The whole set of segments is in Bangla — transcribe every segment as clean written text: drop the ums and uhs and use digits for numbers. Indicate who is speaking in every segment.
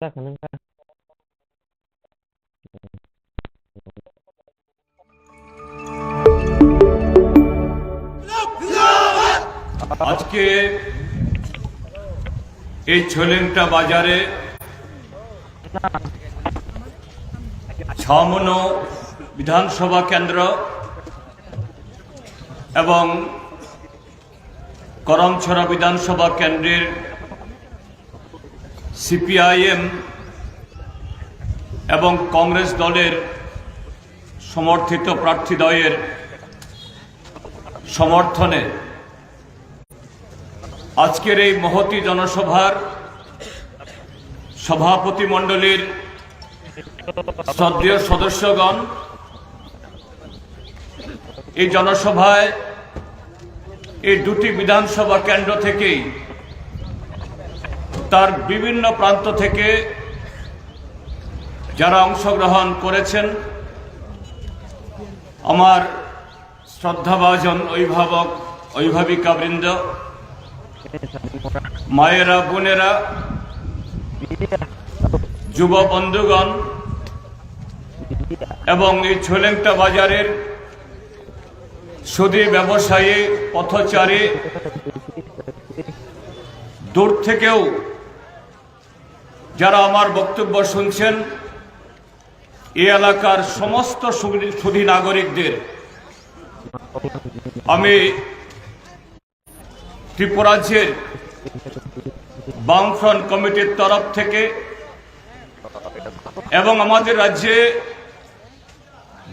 Speaker 1: আজকে এই ছোলেংটা বাজারে 6 নং বিধানসভা কেন্দ্র এবং করমছড়া বিধানসভা কেন্দ্রের সিপিআইএম এবং কংগ্রেস দলের সমর্থিত প্রার্থীদ্বয়ের সমর্থনে আজকের এই মহতী জনসভার সভাপতি মণ্ডলীর শ্রদ্ধেয় সদস্যগণ, এই জনসভায় এই দুটি বিধানসভা কেন্দ্র থেকেই তার বিভিন্ন প্রান্ত থেকে যারা অংশগ্রহণ করেছেন, আমার শ্রদ্ধাভাজন অভিভাবক অভিভাবিকাবৃন্দ, মায়েরা, বোনেরা, যুব বন্ধুগণ এবং এই ছোলেংটা বাজারের সুদী ব্যবসায়ী, পথচারী, দূর থেকেও যারা আমার বক্তব্য শুনছেন, এই এলাকার সমস্ত সুধী নাগরিকদের আমি ত্রিপুরাজ্যের বামফ্রন্ট কমিটির তরফ থেকে এবং আমাদের রাজ্যে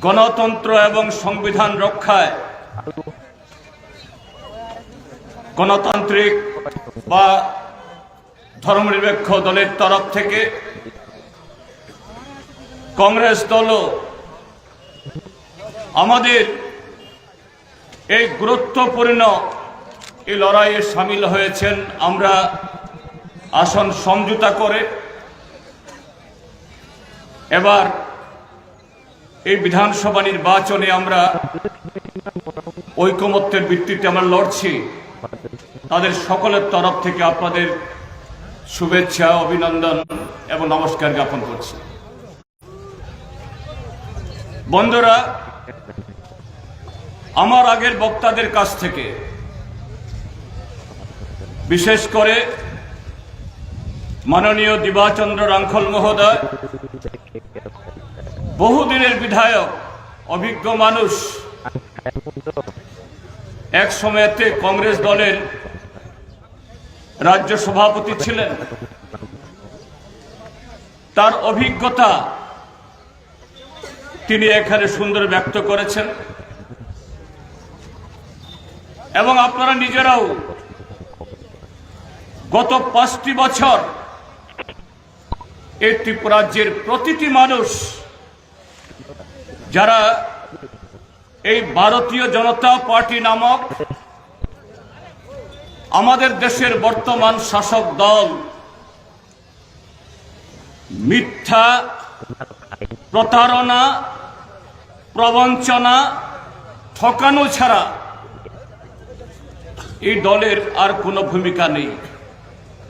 Speaker 1: গণতন্ত্র এবং সংবিধান রক্ষায় গণতান্ত্রিক বা ধর্মনিরপেক্ষ দলের তরফ থেকে কংগ্রেস দলও আমাদের এই গুরুত্বপূর্ণ এই লড়াইয়ে সামিল হয়েছেন। আমরা আসন সমঝোতা করে এবার এই বিধানসভা নির্বাচনে আমরা ঐকমত্যের ভিত্তিতে আমরা লড়ছি। তাদের সকলের তরফ থেকে আপনাদের শুভেচ্ছা, অভিনন্দন এবং নমস্কার জ্ঞাপন করছি। বন্ধুরা, আমার আগের বক্তাদের কাছ থেকে বিশেষ করে মাননীয় দিবাচন্দ্র রাঙ্খল মহোদয়, বহুদিনের বিধায়ক, অভিজ্ঞ মানুষ, এক সময়তে কংগ্রেস দলের রাজ্য সভাপতি ছিলেন, তার অভিজ্ঞতা তিনি এখানে সুন্দর ব্যক্ত করেছেন এবং আপনারা নিজেরাও গত 5টি বছর এই ত্রিপুরাজ্যের প্রতিটি মানুষ যারা এই ভারতীয় জনতা পার্টি নামক আমাদের দেশের বর্তমান শাসক দল মিথ্যা, প্রতারণা, প্রবঞ্চনা, ঠকানো ছাড়া এই দলের আর কোনো ভূমিকা নেই।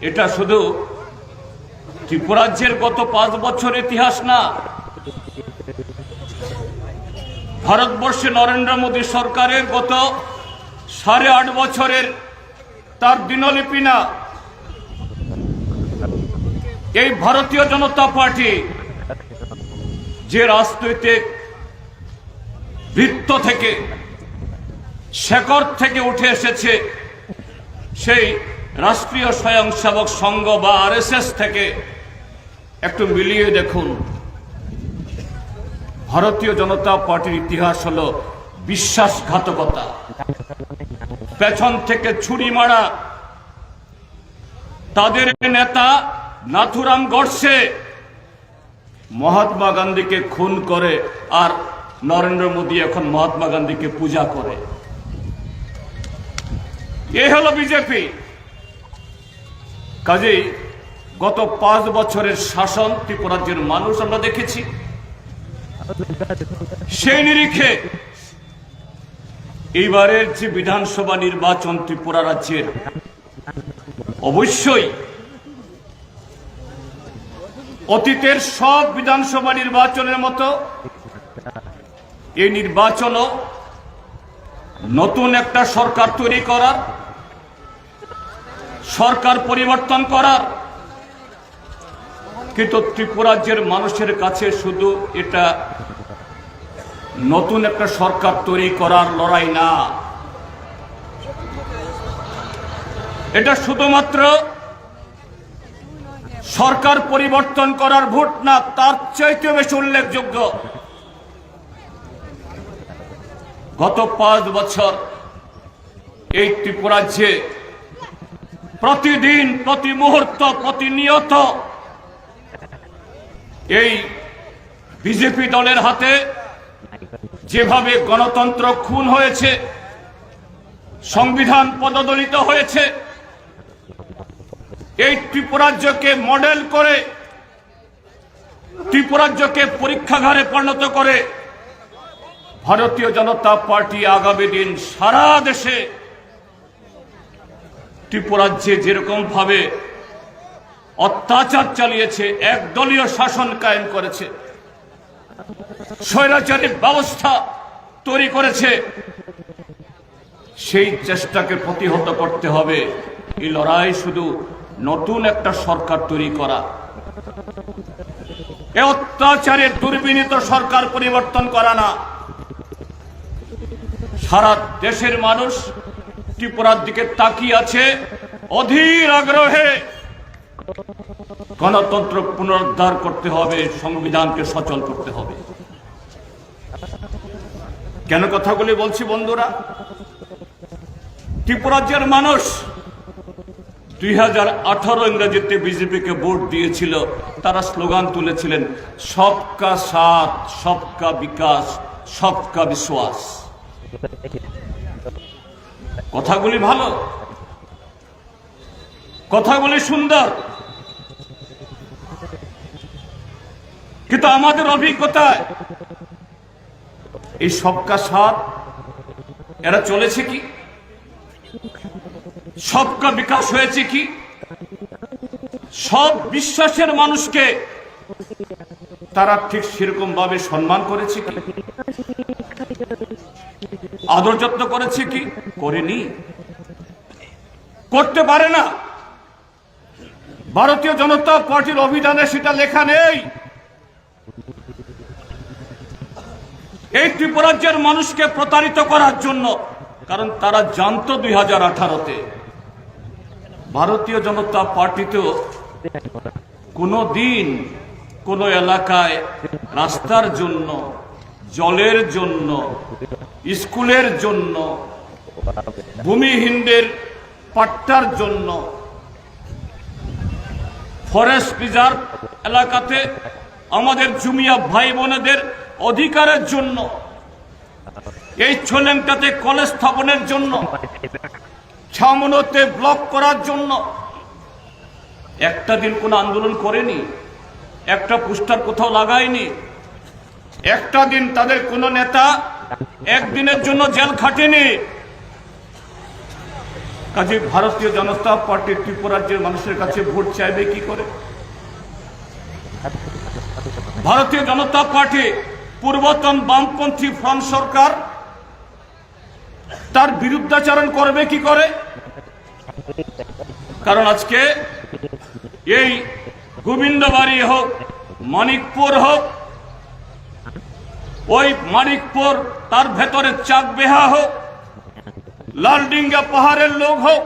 Speaker 1: এটা শুধু ত্রিপুরাজ্যের গত 5 বছর ইতিহাস না, ভারতবর্ষে নরেন্দ্র মোদী সরকারের গত 8.5 বছরের তার দিনলিপি না। এই ভারতীয় জনতা পার্টি যে রাজনৈতিক বৃত্ত থেকে, শেকড় থেকে উঠে এসেছে, সেই রাষ্ট্রীয় স্বয়ংসেবক সংঘ বা আরএসএস থেকে একটু মিলিয়ে দেখুন। ভারতীয় জনতা পার্টির ইতিহাস হলো বিশ্বাসঘাতকতা, পেছন থেকে ছুরি মারা। তাদের নেতা নাথুরাম গডসে মহাত্মা গান্ধীকে খুন করে, আর নরেন্দ্র মোদী এখন মহাত্মা গান্ধীকে পূজা করে। এ হলো বিজেপি। কাজেই গত 5 বছরের শাসন ত্রিপুরাজ্যের মানুষ আমরা দেখেছি। সেই নিরিখে এইবারের যে বিধানসভা নির্বাচন ত্রিপুরা রাজ্যের, অবশ্যই অতীতের সব বিধানসভা নির্বাচনের মতো এই নির্বাচনও নতুন একটা সরকার তৈরি করার, সরকার পরিবর্তন করার, কিন্তু ত্রিপুরাজ্যের মানুষের কাছে শুধু এটা নতুন একটা সরকার তৈরি করার লড়াই না, এটা শুধুমাত্র সরকার পরিবর্তন করার ভোট না, তার চাইতে বেশি উল্লেখযোগ্য গত 5 বছর এই ত্রিপুরাজ্যে প্রতিদিন, প্রতি মুহূর্ত, প্রতিনিয়ত এই বিজেপি দলের হাতে যেভাবে গণতন্ত্র খুন হয়েছে, সংবিধান পদদলিত হয়েছে, এই ত্রিপুরাজ্যকে মডেল করে, ত্রিপুরাজ্যকে পরীক্ষাগারে পরিণত করে ভারতীয় জনতা পার্টি আগামী দিন সারা দেশে ত্রিপুরাজ্যে যেরকম ভাবে অত্যাচার চালিয়েছে, একদলীয় শাসন কায়েম করেছে, স্বৈরাচারী ব্যবস্থা তৈরি করেছে, সেই চেষ্টাকে প্রতিহত করতে হবে। এই লড়াই শুধু নতুন একটা সরকার তৈরি করা, এ অত্যাচারের দুর্বিনীত সরকার পরিবর্তন করা না। সারা দেশের মানুষ ত্রিপুরার দিকে তাকিয়ে আছে অধীর আগ্রহে। গণতন্ত্র পুনরুদ্ধার করতে হবে, সংবিধানকে সচল করতে হবে। কেন কথাগুলি বলছি বন্ধুরা? ত্রিপুরাজ্যের মানুষ 2018 ইংরেজিতে বিজেপিকে ভোট দিয়েছিল। তারা স্লোগান তুলেছিলেন সবকা সাথ, সবকা বিকাশ, সবকা বিশ্বাস। কথাগুলি ভালো, কথাগুলি সুন্দর, কিন্তু আমাদের অভিজ্ঞতায় এই সবকা সাথ এরা চলেছে কি? সবকা বিকাশ হয়েছে কি? সব বিশ্বাসের মানুষকে তারা ঠিক সেরকম ভাবে সম্মান করেছে কি? আদর যত্ন করেছে কি? করেনি, করতে পারে না। ভারতীয় জনতা পার্টির অভিধানে সেটা লেখা নেই। এই ত্রিপুরাজ্যের মানুষকে প্রতারিত করার জন্য, কারণ তারা জানতো 2018-তে ভারতীয় জনতা পার্টিতেও কোনো দিন কোন এলাকায় রাস্তার জন্য, জলের জন্য, স্কুলের জন্য, ভূমিহীনদের পাট্টার জন্য, ফরেস্ট রিজার্ভ এলাকাতে আমাদের জুমিয়া ভাই বোনেদের অধিকারের জন্য, এই ছোলেংটাতে কলেজ স্থাপনের জন্য, ছামনোতে ব্লক করার জন্য একটা দিন কোন আন্দোলন করেনি, একটা পোস্টার কোথাও লাগায়নি, একটা দিন তাদের কোন নেতা একদিনের জন্য জেল খাটেনি। কাজে ভারতীয় জনতা পার্টি ত্রিপুরাজ্যের মানুষের কাছে ভোট চাইবে কি করে? ভারতীয় জনতা পার্টি পূর্বতন বামপন্থী ফ্রন্ট সরকার তার বিরুদ্ধাচরণ করবে কি করে? কারণ আজকে এই গোবিন্দবাড়ি হোক, মানিকপুর হোক, ওই মানিকপুর তার ভেতরে চাকবেহা হোক, লালডিঙ্গা পাহাড়ের লোক হোক,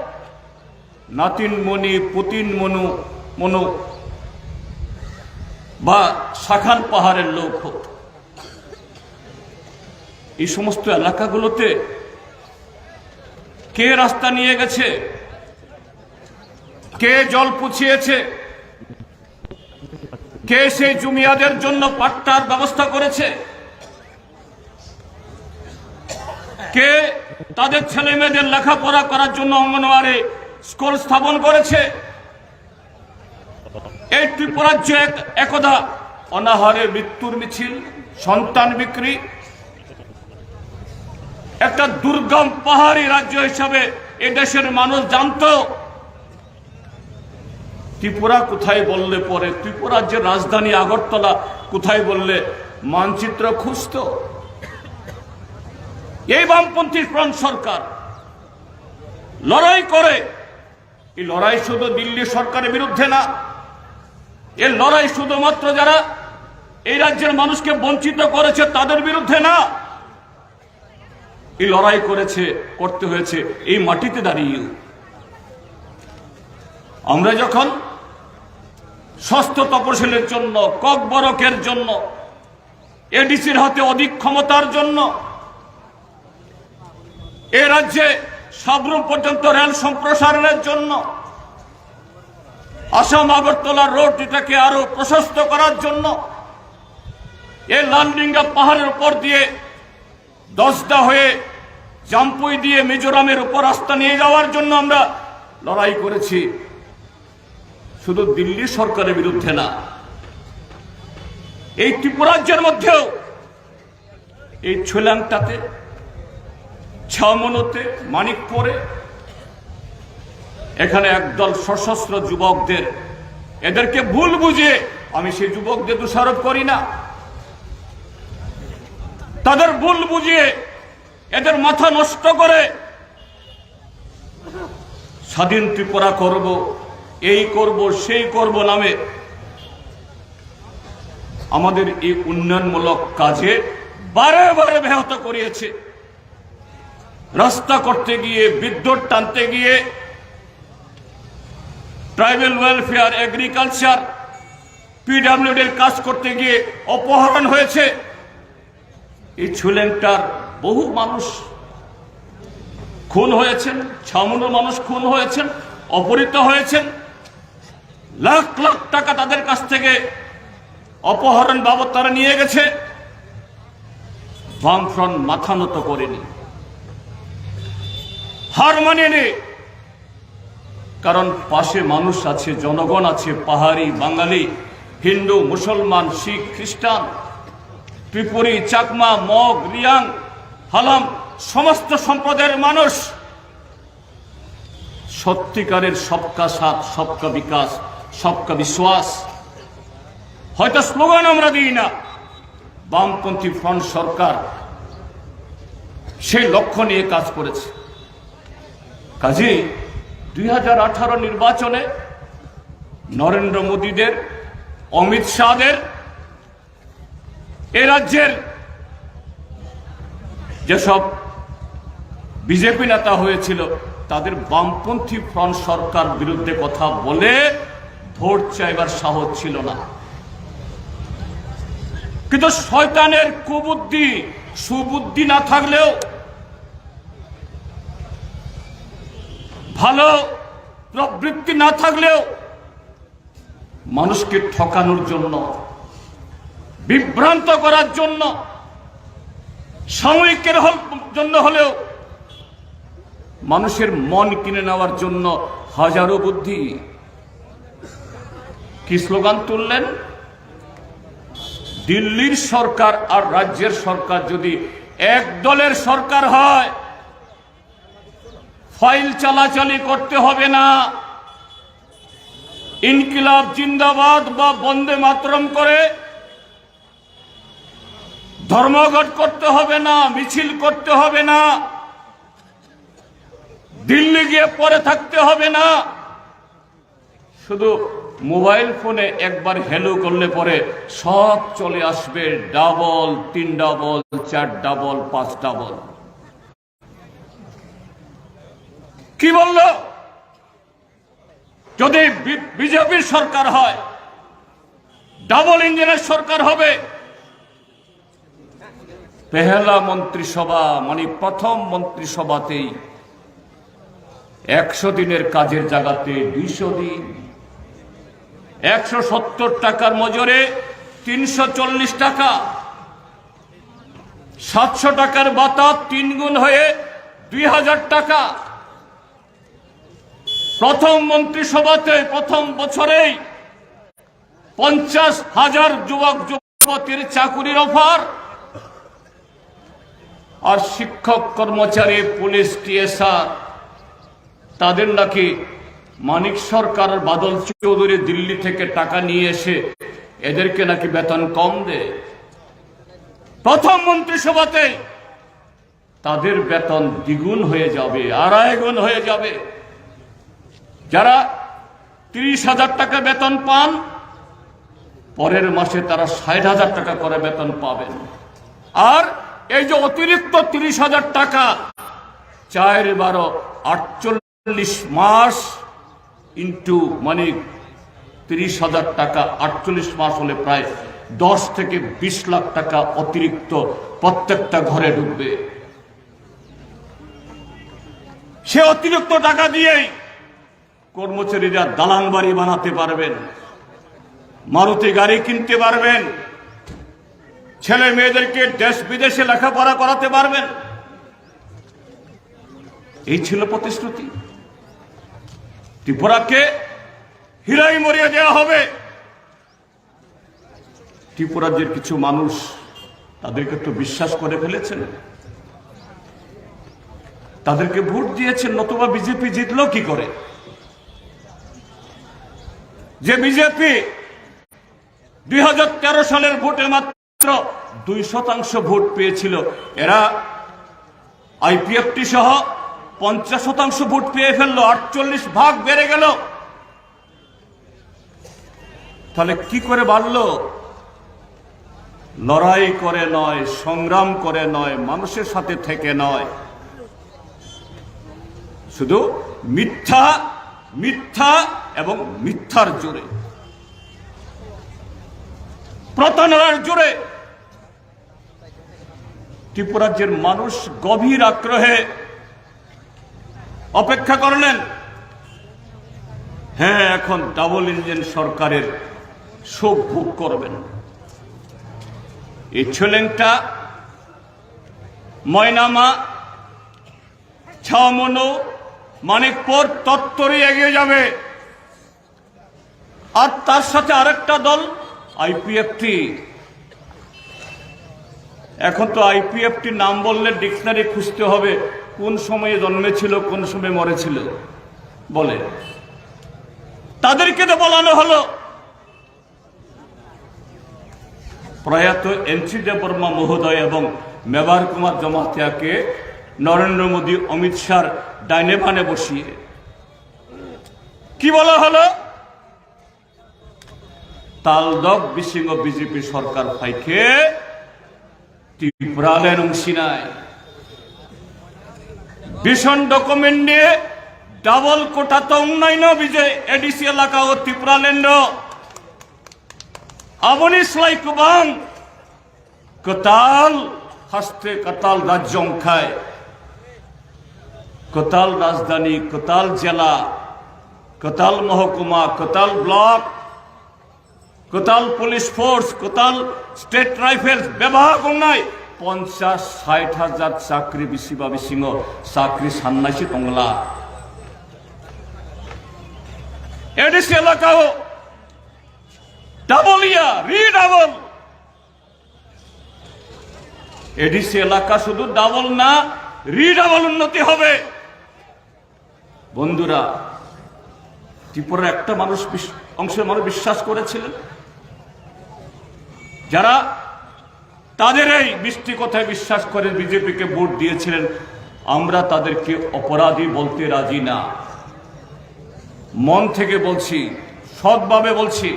Speaker 1: নাতিনমণি, পুতিন মনু বা শাখান পাহাড়ের লোক হোক, এই সমস্ত এলাকাগুলোতে কে রাস্তা নিয়ে গেছে? কে জল পুছিয়েছে? কে সেই জুমিয়াদের জন্য পাট্টার ব্যবস্থা করেছে? কে তাদের ছেলে মেয়েদের লেখাপড়া করার জন্য অঙ্গনওয়াড়ি স্কুল স্থাপন করেছে? এই ত্রিপুরাজ্য একদা অনাহারে মৃত্যুর মিছিল, সন্তান বিক্রি, একটা দুর্গম পাহাড়ি রাজ্য হিসাবে এ দেশের মানুষ জানত। ত্রিপুরা কোথায় বললে পরে, ত্রিপুরার যে রাজধানী আগরতলা কোথায় বললে মানচিত্র খুঁজত। এই বামপন্থী ফ্রন্ট সরকার লড়াই করে। এই লড়াই শুধু দিল্লি সরকারের বিরুদ্ধে না, এই লড়াই শুধুমাত্র যারা এই রাজ্যের মানুষকে বঞ্চিত করেছে তাদের বিরুদ্ধে না, এই লড়াই করতে হয়েছে এই মাটিতে দাঁড়িয়ে। আমরা যখন ষষ্ঠ তপশিলের জন্য, ককবরকের জন্য, এডিসির হাতে অধিক ক্ষমতার জন্য, এ রাজ্যে সাবরুম পর্যন্ত রেল সম্প্রসারণের জন্য, আসাম আগরতলা রোড এটাকে আরো প্রশস্ত করার জন্য, এই লালডিঙ্গা পাহাড়ের উপর দিয়ে দশদা হয়ে জাম্পুই দিয়ে মিজোরামের উপর রাস্তা নিয়ে যাওয়ার জন্য আমরা লড়াই করেছি। শুধু দিল্লি সরকারের বিরুদ্ধে না, এই ত্রিপুরাজ্যের মধ্যেও এই ছুলাংটাতে, ছামনতে, মানিকপুরে এখানে একদল সশস্ত্র যুবকদের, এদেরকে ভুল বুঝে, আমি সেই যুবকদের দোষারোপ করি না, তাদের ভুল বুঝিয়ে এদের মাথা নষ্ট করে স্বাধীন ত্রিপুরা করব, এই করব, সেই করব নামে আমাদের এই উন্নয়নমূলক কাজে বারে বারে ব্যাহত করিয়েছে। রাস্তা করতে গিয়ে, বিদ্যুৎ টানতে গিয়ে, ট্রাইবাল ওয়েলফেয়ার, এগ্রিকালচার, পিডব্লিউডির কাজ করতে গিয়ে অপহরণ হয়েছে। এই ছুলেংটার বহু মানুষ খুন হয়েছেন, ছামুনের মানুষ খুন হয়েছেন, অপহৃত হয়েছেন, লাখ লাখ টাকা তাদের কাছ থেকে অপহরণ বাবদ তারা নিয়ে গেছে। বামফ্রন্ট মাথা নত করেনি, হার মানেনি, কারণ পাশে মানুষ আছে, জনগণ আছে, পাহাড়ি, বাঙালি, হিন্দু, মুসলমান, শিখ, খ্রিস্টান, ত্রিপুরী, চাকমা, মগ, রিয়াং, হালাম, সমস্ত সম্প্রদায়ের মানুষ। সত্যিকারের সবকা সাথ, সবকা বিকাশ, সবকা বিশ্বাস হয়তো স্লোগান আমরা দিই না, বামপন্থী ফ্রন্ট সরকার সেই লক্ষ্য নিয়ে কাজ করেছে। কাজেই 2018 নির্বাচনে নরেন্দ্র মোদীদের, অমিত শাহদের, এ রাজ্যের যেসব বিজেপি নেতা হয়েছিল তাদের বামপন্থী ফ্রন্ট সরকার বিরুদ্ধে কথা বলে ভোট চাইবার সাহস ছিল না। কিন্তু শয়তানের কুবুদ্ধি, সুবুদ্ধি না থাকলেও, ভালো প্রবৃত্তি না থাকলেও মানুষকে ঠকানোর জন্য, বিভ্রান্ত করার জন্য, সাময়িকের জন্য হলেও মানুষের মন কিনে নেওয়ার জন্য হাজারো বুদ্ধি। কি স্লোগান তুললেন? দিল্লির সরকার আর রাজ্যের সরকার যদি এক দলের সরকার হয়, ফাইল চালাচালি করতে হবে না, ইনকিলাব জিন্দাবাদ বা বন্দে মাতরম করে ধর্মঘট করতে হবে না, মিছিল করতে হবে না, দিল্লি গিয়ে পরে থাকতে হবে না। শুধু মোবাইল ফোনে একবার হ্যালো করলে পরে সব চলে আসবে, ডাবল, 3 ডাবল, 4 ডাবল, 5 ডাবল। কি বলল? যদি বিজেপির সরকার হয়, ডাবল ইঞ্জিনের সরকার হবে। পেহেলা মন্ত্রিসভা মানে প্রথম মন্ত্রিসভাতেই 100 দিনের কাজের জায়গাতে 200 দিন, 170 টাকার মজুরে 340 টাকা, 700 টাকার ভাতা 3 গুণ হয়ে 2000 টাকা। প্রথম মন্ত্রিসভাতে প্রথম বছরেই 50,000 যুবক যুবতীর চাকুরির অফার। আর শিক্ষক, কর্মচারী, পুলিশ, টিএসআর তাদের নাকি মানিক সরকার আর বাদল চৌধুরী দিল্লি থেকে টাকা নিয়ে এসে এদেরকে নাকি বেতন কম দেয়। প্রথম মন্ত্রিসভাতে তাদের বেতন দ্বিগুণ হয়ে যাবে, আড়াই গুণ হয়ে যাবে। যারা 30,000 টাকা বেতন পান, পরের মাসে তারা 60,000 টাকা করে বেতন পাবেন। আর এই যে অতিরিক্ত 30,000 টাকা 4 × 48 মাস ইন্টু মানে 30,000 টাকা 48 মাস হলে প্রায় 10 থেকে 20 লাখ টাকা অতিরিক্ত প্রত্যেকটা ঘরে ঢুকবে। সে অতিরিক্ত টাকা দিয়েই কর্মচারীরা দালান বাড়ি বানাতে পারবেন, মারুতি গাড়ি কিনতে পারবেন, ছেলে মেয়েদেরকে দেশ বিদেশে লেখাপড়া করাতে পারবেন। এই ছিল প্রতিশ্রুতি। ত্রিপুরাকে হীরাই মরিয়ে দেওয়া হবে। ত্রিপুরার যে কিছু মানুষ তাদেরকে তো বিশ্বাস করে ফেলেছেন, তাদেরকে ভোট দিয়েছেন, নতুবা বিজেপি জিতলো কি করে? যে বিজেপি 2013 সালের ভোটে মাত্র 2% ভোট পেয়েছিল, এরা আইপিএফটি সহ 50% ভোট পেয়ে ফেললো, 48 ভাগ বেড়ে গেল। তাহলে কি করে বাড়লো? লড়াই করে নয়, সংগ্রাম করে নয়, মানুষের সাথে থেকে নয়, শুধু মিথ্যা মিথ্যা এবং মিথ্যার জোরে, প্রতারণার জোরে ত্রিপুরাজ্যের মানুষ গভীর আগ্রহে অপেক্ষা করলেন। হ্যাঁ, এখন ডাবল ইঞ্জিন সরকারের সুখ ভোগ করবেন। এই ছেলেটা ময়নামা, ছামনু, মানিকপুর তত্তরই এগিয়ে যাবে। আর তার সাথে আরেকটা দল আইপিএফটি। এখন তো আইপিএফটি নাম বললে ডিকশনারি খুঁজতে হবে, কোন সময়ে জন্মেছিল, কোন সময় মরেছিল বলে। তাদেরকে তো বলানো হলো প্রয়াত এনসি দেববর্মা মহোদয় এবং মেবার কুমার জমাতিয়াকে নরেন্দ্র মোদী, অমিত শাহর ডাইনে বানে বসিয়ে কি বলা হলো? তালদক বিসিংহ বিজেপি সরকার ফাইকে ত্রিপুরালেন অংশী নাই। ভীষণ ডকুমেন্ট নিয়ে ডাবল কোটা তো উন্নয়ন বিজয় এডিসি এলাকা ও ত্রিপুরালেন্ড আবনি সলাই কুবাং কতাল হাস্তে কতাল রাজ্য খায়, কোতাল রাজধানী, কোতাল জেলা, কোতাল মহকুমা, কোতাল ব্লক, কোতাল পুলিশ ফোর্স, কোতাল স্টেট রাইফেলস বিভাগ নাই 50-60 হাজার চাকরি বেশি বা বিসিংহ চাকরি সান্নাসি টংলা। এডিসি এলাকাও ডাবল রিডাবল। এডিসি এলাকা শুধু ডাবল না, রিডাবল উন্নতি হবে। বন্ধুরা, ত্রিপুরার একটা অংশের মানুষ বিশ্বাস করেছিলেন, যারা তাদের এই মিষ্টি কথায় বিশ্বাস করে বিজেপিকে ভোট দিয়েছিলেন, আমরা তাদেরকে অপরাধী বলতে রাজি না। মন থেকে বলছি, সৎভাবে বলছি,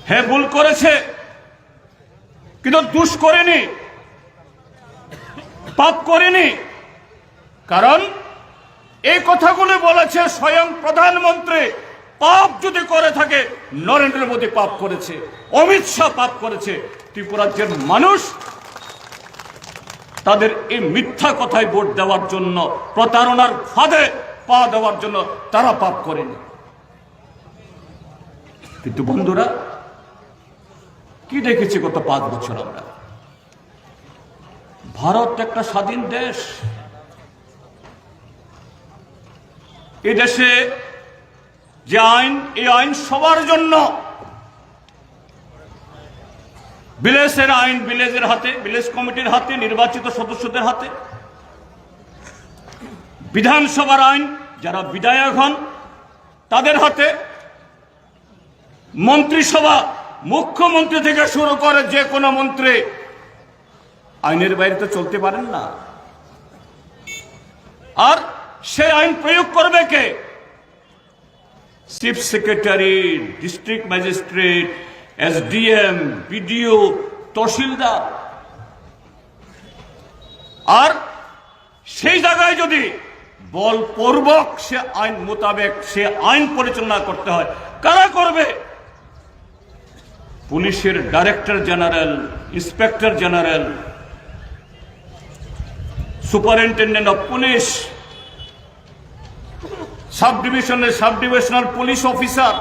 Speaker 1: হ্যাঁ ভুল করেছে, কিন্তু দোষ করেনি, পাপ করেনি। কারণ এই কথাগুলো বলেছে স্বয়ং প্রধানমন্ত্রী। পাপ যদি করে থাকে, নরেন্দ্র মোদী পাপ করেছে, অমিত শাহ পাপ করেছে। ত্রিপুরাজ্যের মানুষ তাদের এই মিথ্যা কথায় ভোট দেওয়ার জন্য, প্রতারণার ফাঁদে পা দেওয়ার জন্য তারা পাপ করেনি। কিন্তু বন্ধুরা, কি দেখেছি গত 5 বছর আমরা? ভারত একটা স্বাধীন দেশ। এই দেশে যে আইন, এই আইন সবার জন্য। ভিলেজের আইন ভিলেজের হাতে, ভিলেজ কমিটির হাতে, নির্বাচিত সদস্যদের হাতে। বিধানসভার আইন, যারা বিধায়ক হন তাদের হাতে, মন্ত্রিসভা মুখ্যমন্ত্রী থেকে শুরু করে যে কোনো মন্ত্রী আইনের বাইরে তো চলতে পারেন না। আর সেই আইন প্রয়োগ করবে কে? Chief secretary, district magistrate, SDM, BDO, তহসিলদার। আর সেই জায়গায় যদি বলপূর্বক সে আইন মোতাবেক সে আইন পরিচালনা করতে হয়, কারা করবে? পুলিশের director general, inspector general, superintendent of police, sub divisional police officer,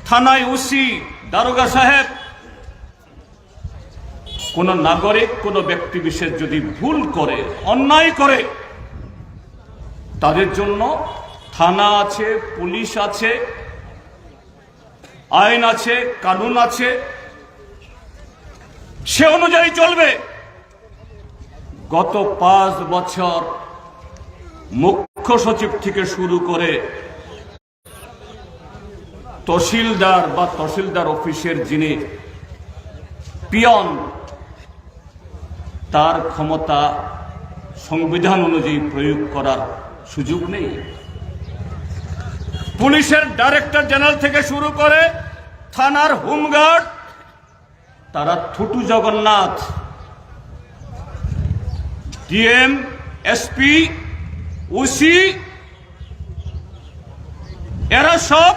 Speaker 1: থানায় ওসি, দারোগা সাহেব। কোন নাগরিক, কোন ব্যক্তি বিশেষ যদি ভুল করে, অন্যায় করে, তাদের জন্য থানা আছে, পুলিশ আছে, আইন আছে, কানুন আছে, সে অনুযায়ী চলবে। গত 5 বছর মুখ্য সচিব থেকে শুরু করে তহসিলদার বা তহসিলদার অফিসের যিনি পিয়ন, তার ক্ষমতা সংবিধান অনুযায়ী প্রয়োগ করার সুযোগ নেই। পুলিশের ডাইরেক্টর জেনারেল থেকে শুরু করে থানার হোমগার্ড, তারা থুটু জগন্নাথ, ডিএম, এসপি, ওসি, এরা সব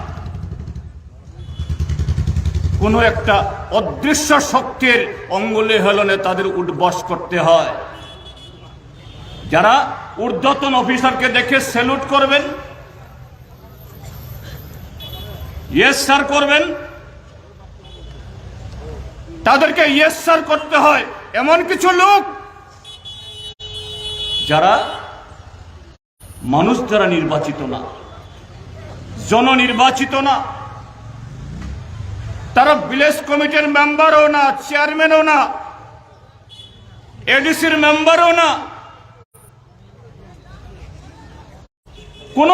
Speaker 1: কোন একটা অদৃশ্য শক্তির অঙ্গুলি হেলনে তাদের উঠবস করতে হয়। যারা ঊর্ধ্বতন অফিসারকে দেখে স্যালুট করবেন, ইয়েস স্যার করবেন, তাদেরকে ইয়েস স্যার করতে হয় এমন কিছু লোক যারা মানুষ দ্বারা নির্বাচিত না, জননির্বাচিত না। তারা ভিলেজ কমিটির মেম্বারও না, চেয়ারম্যানও না, এডিসির মেম্বারও না, কোন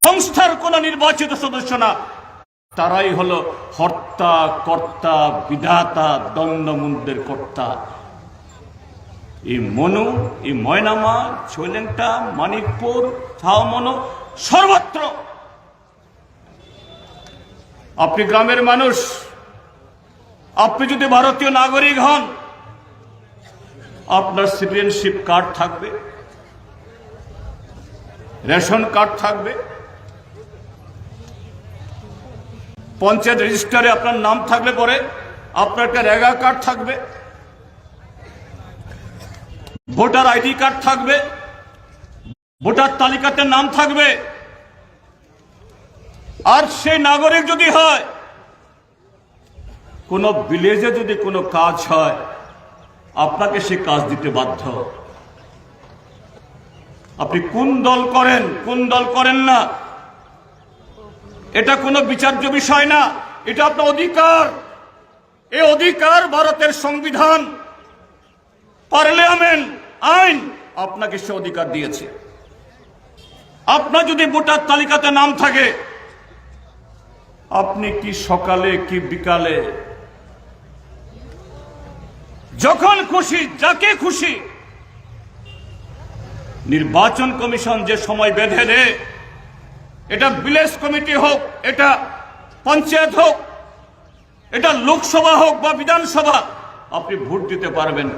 Speaker 1: সংস্থার কোন নির্বাচিত সদস্য না। তারাই হলো হর্তা, কর্তা, বিধাতা, দণ্ডমুন্ডের কর্তা। এই মনু, এই ময়নামা, ছৈলেংটা, মানিকপুর, ছাওমনো, সর্বত্র আপনি গ্রামের মানুষ, আপনি যদি ভারতীয় নাগরিক হন, আপনার সিটিজেনশিপ কার্ড থাকবে, রেশন কার্ড থাকবে, পঞ্চায়েত রেজিস্টারে আপনার নাম থাকলে পরে আপনার একটা রেগা কার্ড থাকবে, ভোটার আইডি কার্ড থাকবে, ভোটার তালিকাতে নাম থাকবে। আর সেই নাগরিক যদি হয়, কোন ভিলেজে যদি কোনো কাজ হয়, আপনাকে সে কাজ দিতে বাধ্য। আপনি কোন দল করেন, কোন দল করেন না, এটা কোনো বিচার্য বিষয় না, এটা আপনার অধিকার। এই অধিকার ভারতের সংবিধান, পার্লামেন্ট, আইন আপনাকে সে অধিকার দিয়েছে। আপনার যদি ভোটার তালিকাতে নাম থাকে, আপনি কি সকালে কি বিকালে যখন খুশি যাকে খুশি, নির্বাচন কমিশন যে সময় বেঁধে দেয়, এটা ভিলেজ কমিটি হোক, এটা পঞ্চায়েত হোক, এটা লোকসভা হোক বা বিধানসভা, আপনি ভোট দিতে পারবেন।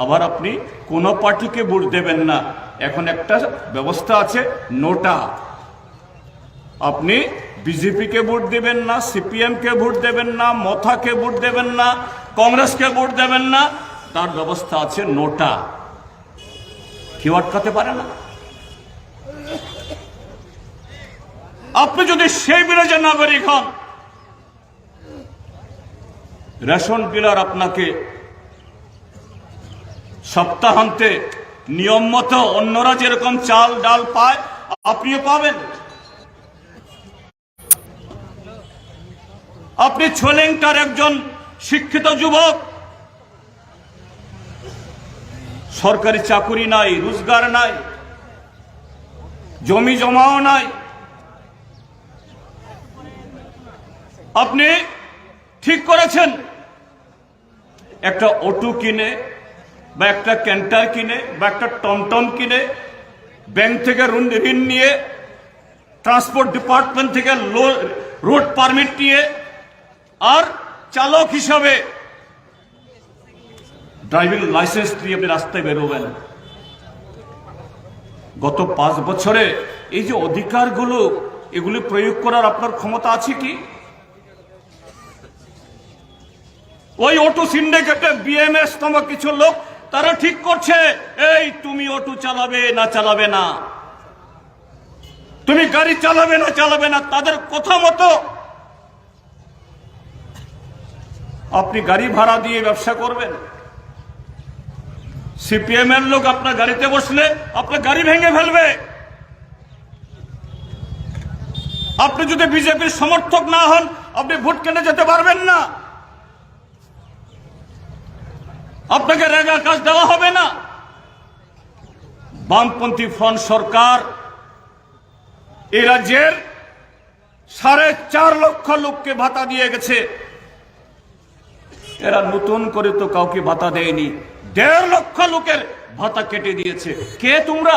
Speaker 1: আবার আপনি কোন পার্টিকে ভোট দেবেন না। এখন একটা ব্যবস্থা আছে, নোটা। আপনি বিজেপিকে ভোট দেবেন না, সিপিএম কে ভোট দেবেন না, মথাকে ভোট দেবেন না, কংগ্রেসকে ভোট দেবেন না, তার ব্যবস্থা আছে নোটা। কেউ আটকাতে পারে না। আপনি যদি সেই বিরাজের নাগরিক হন, রেশন ডিলার আপনাকে সপ্তাহান্তে নিয়ম মতো অন্যরা যেরকম চাল ডাল পায়, আপনিও পাবেন। আপনি ছলেংটার একজন শিক্ষিত যুবক, সরকারি চাকুরি নাই, রোজগার নাই, জমি জমাও নাই। আপনি ঠিক করেছেন একটা অটো কিনে বা একটা ক্যান্টার কিনে বা একটা টমটম কিনে ব্যাংক থেকে ঋণ নিয়ে ট্রান্সপোর্ট ডিপার্টমেন্ট থেকে রোড পারমিট নিয়ে আর চালক হিসাবে ড্রাইভিং লাইসেন্স দিয়ে আপনি রাস্তায় বেরোবেন। গত 5 বছরে এই যে অধিকারগুলো এগুলি প্রয়োগ করার আপনার ক্ষমতা আছে কি? ওই অটো সিন্ডিকেটে বিএমএস তম কিছু লোক তারা ঠিক করছে, এই তুমি অটো চালাবে না চালাবে না, তুমি গাড়ি চালাবে না চালাবে না, তাদের কথা মতো আপনি গাড়ি ভাড়া দিয়ে ব্যবসা করবেন। সিপিএম এর লোক আপনার গাড়িতে বসলে আপনার গাড়ি ভেঙে ফেলবে। আপনি যদি বিজেপির সমর্থক না হন আপনি ভোট কেটে যেতে পারবেন না, আপনাকে রেগা কাজ দেওয়া হবে না। বামপন্থী ফ্রন্ট সরকার এই রাজ্যের 4.5 লক্ষ লোককে ভাতা দিয়ে গেছে। এরা নতুন করে তো কাউকে ভাতা দেয়নি, 1.5 লক্ষ লোকের ভাতা কেটে দিয়েছে। কে তোমরা?